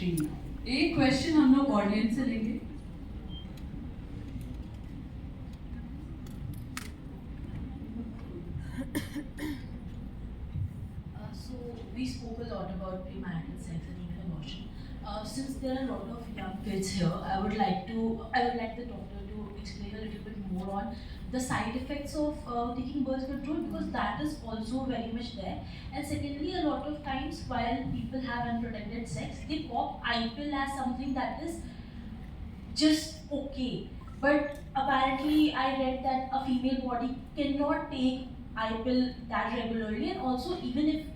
machine now. एक question हम लोग ऑडियंस से लेंगे. So we spoke a lot about premarital sex and even abortion. Since there are a lot of young kids here, I would like the doctor to explain a little bit more on the side effects of taking birth control, because that is also very much there. And secondly, a lot of times while people have unprotected sex, they pop IPL as something that is just okay. But apparently, I read that a female body cannot take IPL that regularly, and also even if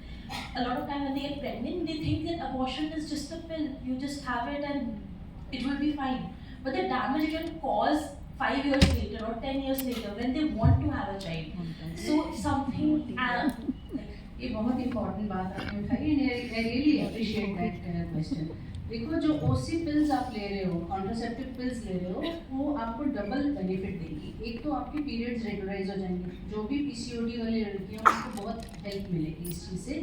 a lot of time when they get pregnant, they think that abortion is just a pill. You just have it and it will be fine. But the damage it can cause 5 years later or 10 years later when they want to have a child. So something ये बहुत important बात आपने उठाई and I really appreciate that question. देखो, जो ओसी pills आप ले रहे हो, कॉन्ट्रासेप्टिव पिल्स ले रहे हो, वो आपको डबल बेनिफिट देगी. एक तो आपके पीरियड्स रेगुलराइज हो जाएंगे. जो भी पीसीओडी वाली लड़कियों उनको बहुत हेल्प मिलेगी इस चीज़ से.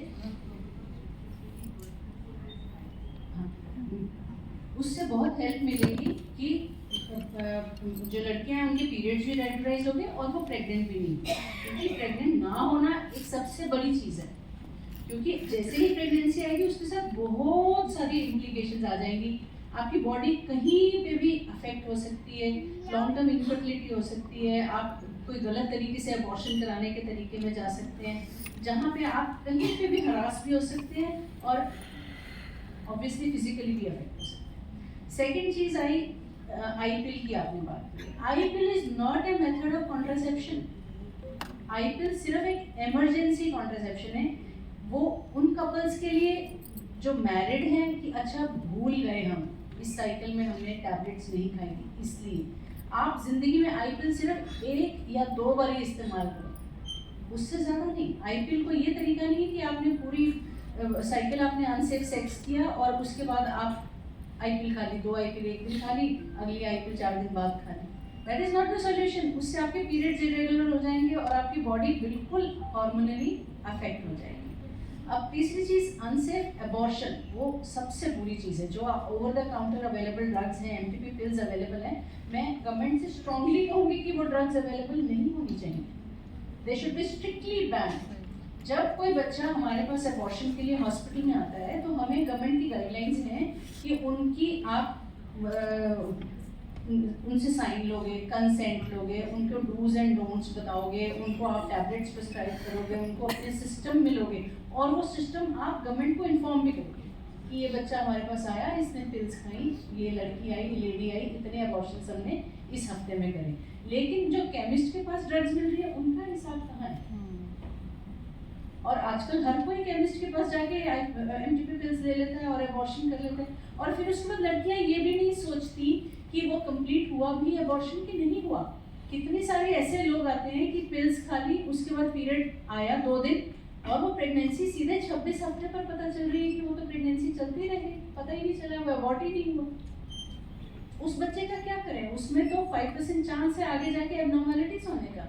उससे बहुत हेल्प मिलेगी कि जो लड़कियां हैं उनके पीरियड्स भी रेगुलराइज हो गए और वो प्रेग्नेंट भी नहीं. क्योंकि प्रेग्नेंट ना होना एक सबसे बड़ी चीज़ है, क्योंकि जैसे ही प्रेगनेंसी आएगी उसके साथ बहुत सारी इम्प्लीकेशंस आ जाएंगी. आपकी बॉडी कहीं पे भी अफेक्ट हो सकती है, लॉन्ग टर्म इनफर्टिलिटी हो सकती है, आप कोई गलत तरीके से अबॉर्शन कराने के तरीके में जा सकते हैं, जहाँ पे आप कहीं पे भी हरास भी हो सकते हैं और ऑब्वियसली फिजिकली भी अफेक्ट हो सकते हैं. सेकेंड चीज़ आई IPL की आपने बात की. IPL is not a method of contraception. IPL सिर्फ एक इमरजेंसी कॉन्ट्रासेप्शन है. वो उन कपल्स के लिए जो मैरिड हैं कि अच्छा भूल गए हम इस साइकिल में हमने टैबलेट्स नहीं खाई थी, इसलिए आप जिंदगी में IPL सिर्फ 1 या 2 बार ही इस्तेमाल करो, उससे ज़्यादा नहीं. IPL को ये तरीका नहीं है कि आपने पूरी साइकिल आपने अनसेफ सेक्स किया और उसके बाद आप IPL खा ली, 2 IPL एक दिन खा ली, अगली IPL 4 दिन बाद खा ली. That is not the solution. उससे आपके पीरियड्स इरेगुलर हो जाएंगे और आपकी बॉडी बिल्कुल हार्मोनली अफेक्ट हो जाएगी. अब तीसरी चीज़ अनसेफ एबॉर्शन, वो सबसे बुरी चीज़ है. जो over the counter available drugs हैं, MTP पिल्स अवेलेबल हैं, मैं गवर्नमेंट से स्ट्रांगली कहूँगी कि वो ड्रग्स अवेलेबल नहीं होनी चाहिए. They should be strictly ban. जब कोई बच्चा हमारे पास अबॉर्शन के लिए हॉस्पिटल में आता है तो हमें गवर्नमेंट की गाइडलाइंस हैं कि उनकी आप उनसे साइन लोगे, कंसेंट लोगे, उनको डूज एंड डोंट्स बताओगे, उनको आप टैबलेट्स प्रिस्क्राइब करोगे, उनको अपने सिस्टम में लोगे और वो सिस्टम आप गवर्नमेंट को इन्फॉर्म भी करोगे कि ये बच्चा हमारे पास आया, इसने पिल्स खाई, ये लड़की आई, ये लेडी आई, इतने अबॉर्शन हमने इस हफ्ते में करें. लेकिन जो केमिस्ट के पास ड्रग्स मिल रही है उनका हिसाब कहाँ है? और आजकल हर कोई केमिस्ट के पास जाके MTP पिल्स ले लेता है और अबॉर्शन कर लेता है. और फिर उसके बाद लड़कियां ये भी नहीं सोचती कि वो कंप्लीट हुआ भी अबॉर्शन कि नहीं हुआ. कितने सारे ऐसे लोग आते हैं कि पिल्स खा ली, उसके बाद पीरियड आया 2 दिन और वो प्रेगनेंसी सीधे 26 हफ्ते पर पता चल रही है कि वो तो प्रेगनेंसी चलती रही, पता ही नहीं चला, वो अबॉर्ट ही नहीं हुआ. उस बच्चे का क्या करें? उसमें तो 5% चांस है आगे जाके एबनॉर्मलिटीज होने का.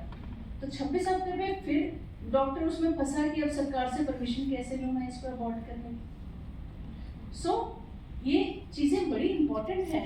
तो 26 हफ्ते में फिर डॉक्टर उसमें फंसा कि अब सरकार से परमिशन कैसे लूँ मैं इसको अबॉर्ट करने. सो ये चीज़ें बड़ी इंपॉर्टेंट है.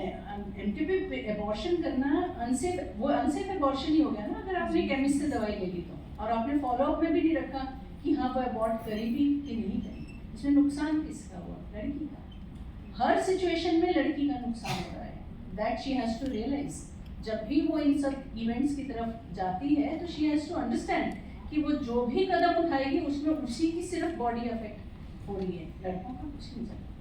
MTP अबॉर्शन करना अनसेफ, वो अनसेफ अबॉर्शन ही हो गया ना अगर आपने केमिस्ट से दवाई ले ली तो, और आपने फॉलोअप में भी नहीं रखा कि हाँ वो अबॉर्ट करी भी कि नहीं करी. इसमें नुकसान किसका हुआ? लड़की का. हर सिचुएशन में लड़की का नुकसान हो रहा है. That she has to realise. जब भी वो इन सब इवेंट्स की तरफ जाती है तो शी हैज़ टू अंडरस्टैंड कि वो जो भी कदम उठाएगी उसमें उसी की सिर्फ बॉडी अफेक्ट हो रही है, लड़कों का कुछ नहीं चलता.